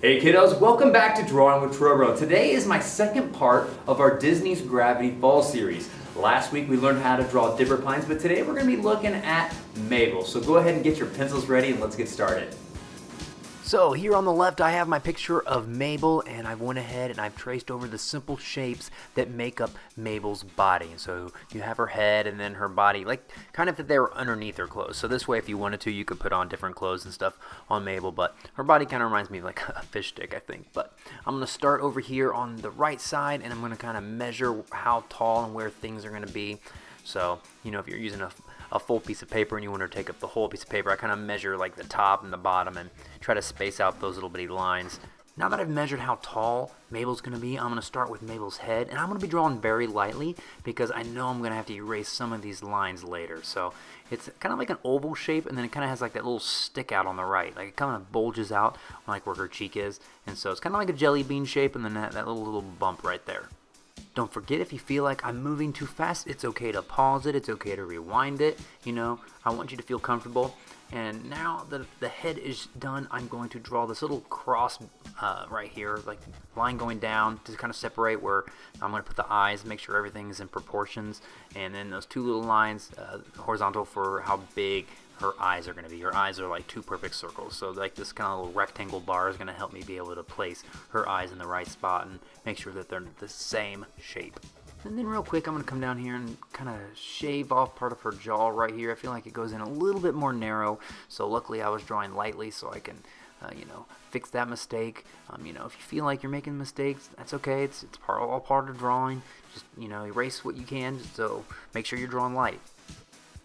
Hey kiddos, welcome back to Drawing with Trowbro. Today is my second part of our Disney's Gravity Falls series. Last week we learned how to draw dipper pines, but today we're going to be looking at Mabel. So go ahead and get your pencils ready and let's get started. So here on the left I have my picture of Mabel, and I went ahead and I've traced over the simple shapes that make up Mabel's body. So you have her head and then her body, like kind of that they were underneath her clothes. So this way if you wanted to, you could put on different clothes and stuff on Mabel, but her body kind of reminds me of like a fish stick, I think. But I'm going to start over here on the right side, and I'm going to kind of measure how tall and where things are going to be. So, you know, if you're using a full piece of paper and you want to take up the whole piece of paper, I kind of measure like the top and the bottom and try to space out those little bitty lines. Now that I've measured how tall Mabel's going to be, I'm going to start with Mabel's head, and I'm going to be drawing very lightly because I know I'm going to have to erase some of these lines later. So it's kind of like an oval shape, and then it kind of has like that little stick out on the right. Like it kind of bulges out like where her cheek is, and so it's kind of like a jelly bean shape, and then that little bump right there. Don't forget, if you feel like I'm moving too fast, it's okay to pause it, it's okay to rewind it, you know, I want you to feel comfortable. And now that the head is done, I'm going to draw this little cross right here, like line going down to kind of separate where I'm going to put the eyes, make sure everything's in proportions, and then those two little lines horizontal for how big her eyes are going to be. Her eyes are like two perfect circles, so like this kind of little rectangle bar is going to help me be able to place her eyes in the right spot and make sure that they're the same shape. And then real quick, I'm going to come down here and kind of shave off part of her jaw right here. I feel like it goes in a little bit more narrow, so luckily I was drawing lightly so I can fix that mistake. If you feel like you're making mistakes, that's okay. It's all part of drawing. Just, erase what you can, so make sure you're drawing light.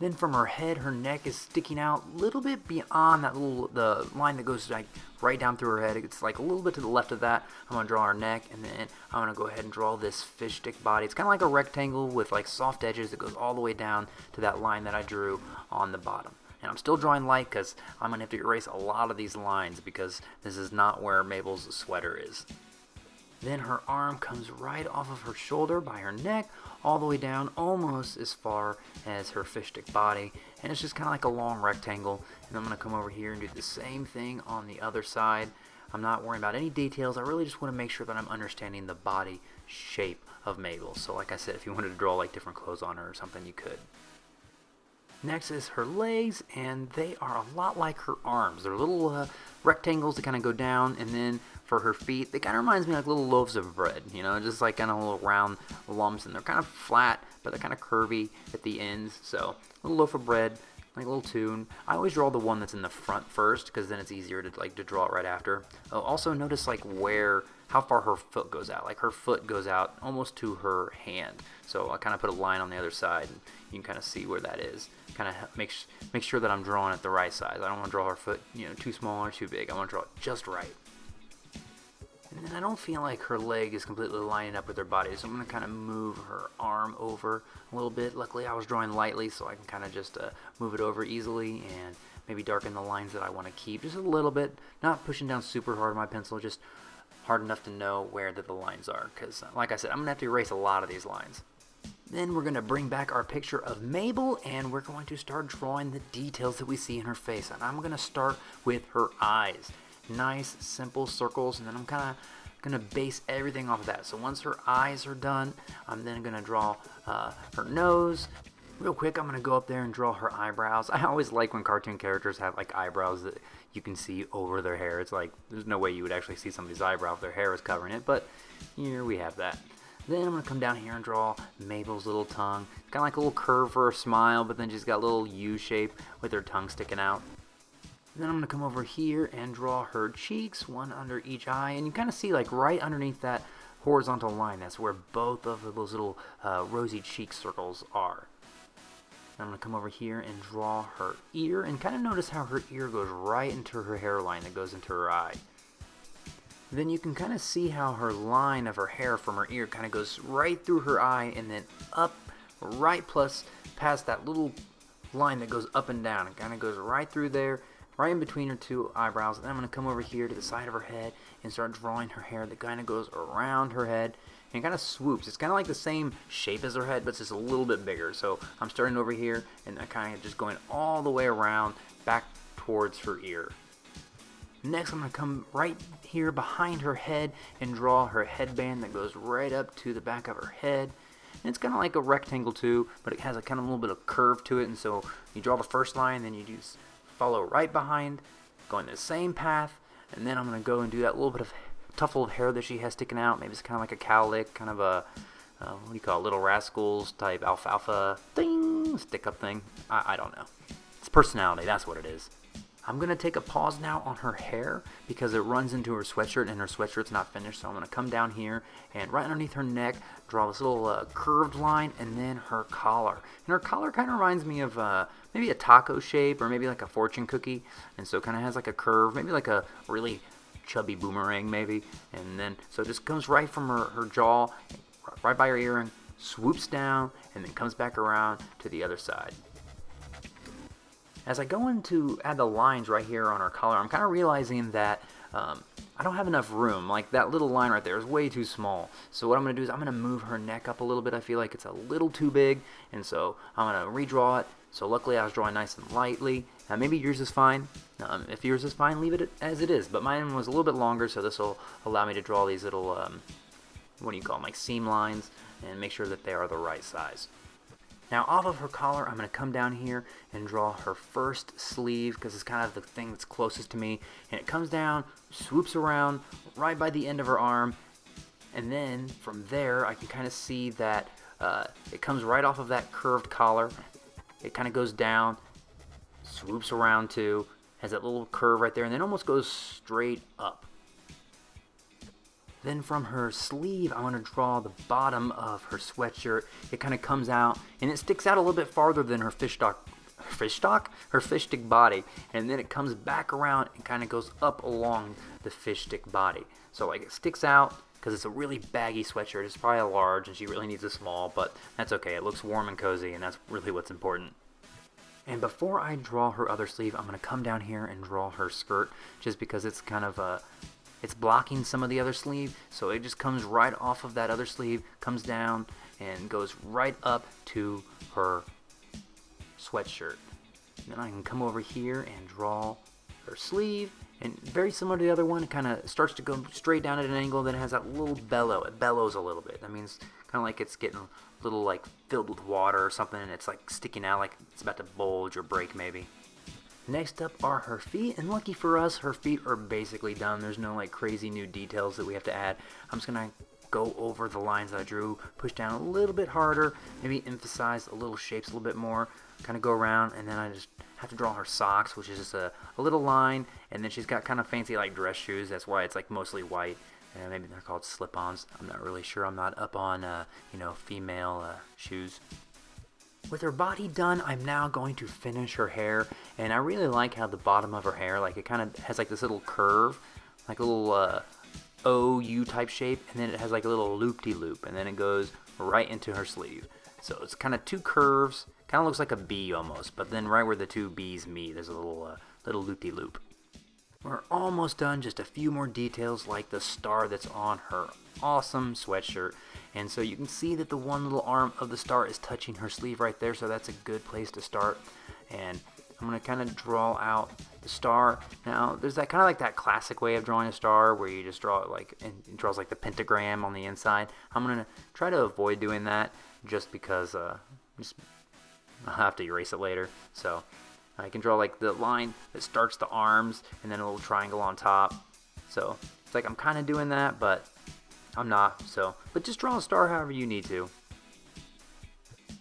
Then from her head, her neck is sticking out a little bit beyond that the line that goes like right down through her head. It's like a little bit to the left of that. I'm going to draw her neck, and then I'm going to go ahead and draw this fish stick body. It's kind of like a rectangle with like soft edges that goes all the way down to that line that I drew on the bottom. And I'm still drawing light because I'm going to have to erase a lot of these lines because this is not where Mabel's sweater is. Then her arm comes right off of her shoulder by her neck all the way down almost as far as her fish stick body, and it's just kind of like a long rectangle. And I'm going to come over here and do the same thing on the other side. I'm not worrying about any details. I really just want to make sure that I'm understanding the body shape of Mabel. So like I said, if you wanted to draw like different clothes on her or something, you could. Next is her legs, and they are a lot like her arms. They're little rectangles that kind of go down, and then for her feet, they kind of reminds me like little loaves of bread, just like kind of little round lumps, and they're kind of flat, but they're kind of curvy at the ends. So a little loaf of bread, like a little tune. I always draw the one that's in the front first, because then it's easier to draw it right after. Also notice like how far her foot goes out. Like her foot goes out almost to her hand. So I kind of put a line on the other side, and you can kind of see where that is. Kind of make sure that I'm drawing it the right size. I don't want to draw her foot, too small or too big. I want to draw it just right. And then I don't feel like her leg is completely lining up with her body, so I'm going to kind of move her arm over a little bit. Luckily, I was drawing lightly, so I can kind of just move it over easily and maybe darken the lines that I want to keep just a little bit. Not pushing down super hard on my pencil, just hard enough to know where the lines are, because like I said, I'm going to have to erase a lot of these lines. Then we're going to bring back our picture of Mabel, and we're going to start drawing the details that we see in her face. And I'm going to start with her eyes. Nice, simple circles, and then I'm kind of going to base everything off of that. So once her eyes are done, I'm then going to draw her nose. Real quick, I'm going to go up there and draw her eyebrows. I always like when cartoon characters have like eyebrows that you can see over their hair. It's like there's no way you would actually see somebody's eyebrow if their hair is covering it, but here we have that. Then I'm going to come down here and draw Mabel's little tongue. It's kind of like a little curve for her smile, but then she's got a little U shape with her tongue sticking out. Then I'm going to come over here and draw her cheeks, one under each eye. And you kind of see like right underneath that horizontal line, that's where both of those little rosy cheek circles are. I'm going to come over here and draw her ear, and kind of notice how her ear goes right into her hairline that goes into her eye. Then you can kind of see how her line of her hair from her ear kind of goes right through her eye and then up, right plus past that little line that goes up and down. It kind of goes right through there, right in between her two eyebrows. And then I'm going to come over here to the side of her head and start drawing her hair that kind of goes around her head and kind of swoops. It's kind of like the same shape as her head, but it's just a little bit bigger. So I'm starting over here and I'm kind of just going all the way around back towards her ear. Next, I'm going to come right here behind her head and draw her headband that goes right up to the back of her head. And it's kind of like a rectangle too, but it has a kind of a little bit of curve to it. And so you draw the first line, then you just follow right behind, going the same path. And then I'm going to go and do that little bit of tuffle of hair that she has sticking out. Maybe it's kind of like a cowlick, kind of a, what do you call it, Little Rascals type alfalfa thing, stick up thing. I don't know. It's personality, that's what it is. I'm going to take a pause now on her hair because it runs into her sweatshirt and her sweatshirt's not finished. So I'm going to come down here and right underneath her neck, draw this little curved line and then her collar. And her collar kind of reminds me of maybe a taco shape or maybe like a fortune cookie. And so it kind of has like a curve, maybe like a really chubby boomerang maybe. And then, so it just comes right from her jaw, right by her earring, swoops down, and then comes back around to the other side. As I go in to add the lines right here on her collar, I'm kind of realizing that I don't have enough room. Like that little line right there is way too small. So what I'm going to do is I'm going to move her neck up a little bit. I feel like it's a little too big, and so I'm going to redraw it. So luckily I was drawing nice and lightly. Maybe yours is fine. If yours is fine, leave it as it is. But mine was a little bit longer, so this will allow me to draw these little, what do you call them, like seam lines, and make sure that they are the right size. Now off of her collar, I'm going to come down here and draw her first sleeve because it's kind of the thing that's closest to me. And it comes down, swoops around right by the end of her arm. And then from there, I can kind of see that it comes right off of that curved collar. It kind of goes down, swoops around too, has that little curve right there, and then almost goes straight up. Then from her sleeve, I want to draw the bottom of her sweatshirt. It kind of comes out, and it sticks out a little bit farther than her fish stick body. And then it comes back around and kind of goes up along the fish stick body. So like it sticks out because it's a really baggy sweatshirt. It's probably a large, and she really needs a small, but that's okay. It looks warm and cozy, and that's really what's important. And before I draw her other sleeve, I'm going to come down here and draw her skirt, just because it's kind of it's blocking some of the other sleeve, so it just comes right off of that other sleeve, comes down, and goes right up to her sweatshirt. And then I can come over here and draw her sleeve, and very similar to the other one, it kind of starts to go straight down at an angle, then it has that little bellow. It bellows a little bit. That means kind of like it's getting a little like filled with water or something, and it's like sticking out like it's about to bulge or break maybe. Next up are her feet, and lucky for us, her feet are basically done. There's no like crazy new details that we have to add. I'm just going to go over the lines that I drew, push down a little bit harder, maybe emphasize the little shapes a little bit more, kind of go around, and then I just have to draw her socks, which is just a little line, and then she's got kind of fancy like dress shoes. That's why it's like mostly white, and maybe they're called slip-ons. I'm not really sure. I'm not up on, female shoes. With her body done, I'm now going to finish her hair, and I really like how the bottom of her hair, like it kind of has like this little curve, like a little OU type shape, and then it has like a little loop-de-loop, and then it goes right into her sleeve. So it's kind of two curves, kind of looks like a bee almost, but then right where the two B's meet, there's a little loop-de-loop. We're almost done, just a few more details like the star that's on her awesome sweatshirt. And so you can see that the one little arm of the star is touching her sleeve right there, so that's a good place to start. And I'm going to kind of draw out the star. Now, there's that kind of like that classic way of drawing a star where you just draw it like, and it draws like the pentagram on the inside. I'm going to try to avoid doing that just because I'll have to erase it later. So I can draw like the line that starts the arms and then a little triangle on top. So it's like I'm kind of doing that, but I'm not. But just draw a star however you need to.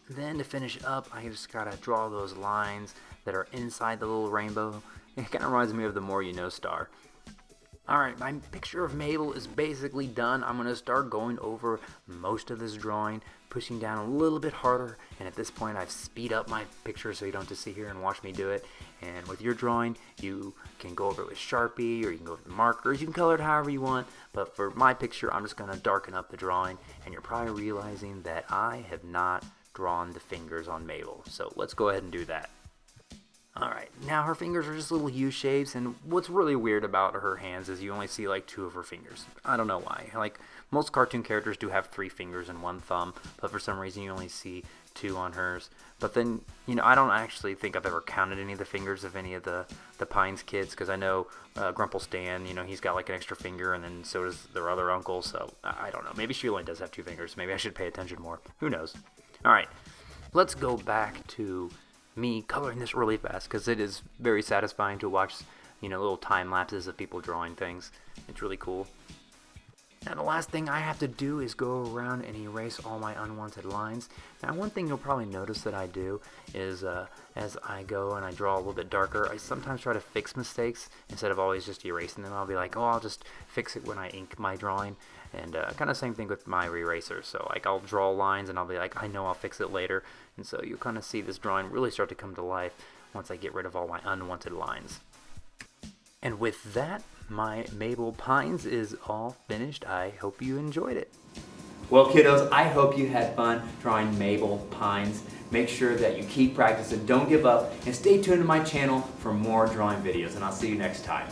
Then to finish up, I just gotta draw those lines that are inside the little rainbow. It kind of reminds me of the More You Know star. Alright, my picture of Mabel is basically done. I'm going to start going over most of this drawing, pushing down a little bit harder, and at this point I've speed up my picture so you don't have to sit here and watch me do it. And with your drawing, you can go over it with Sharpie, or you can go with markers, you can color it however you want, but for my picture I'm just going to darken up the drawing, and you're probably realizing that I have not drawn the fingers on Mabel, so let's go ahead and do that. Alright, now her fingers are just little U shapes, and what's really weird about her hands is you only see like 2 of her fingers. I don't know why. Like, most cartoon characters do have 3 fingers and 1 thumb, but for some reason you only see 2 on hers. But then, I don't actually think I've ever counted any of the fingers of any of the Pines kids, because I know Grumple Stan, he's got like an extra finger, and then so does their other uncle, so I don't know. Maybe she only does have 2 fingers. Maybe I should pay attention more. Who knows? Alright, let's go back to me coloring this really fast, because it is very satisfying to watch, little time lapses of people drawing things. It's really cool. Now the last thing I have to do is go around and erase all my unwanted lines. Now one thing you'll probably notice that I do is as I go and I draw a little bit darker, I sometimes try to fix mistakes instead of always just erasing them. I'll be like, oh, I'll just fix it when I ink my drawing. And kind of same thing with my eraser. So like I'll draw lines and I'll be like, I know I'll fix it later. And so you'll kind of see this drawing really start to come to life once I get rid of all my unwanted lines. And with that, my Mabel Pines is all finished. I hope you enjoyed it. Well, kiddos, I hope you had fun drawing Mabel Pines. Make sure that you keep practicing, don't give up, and stay tuned to my channel for more drawing videos, and I'll see you next time.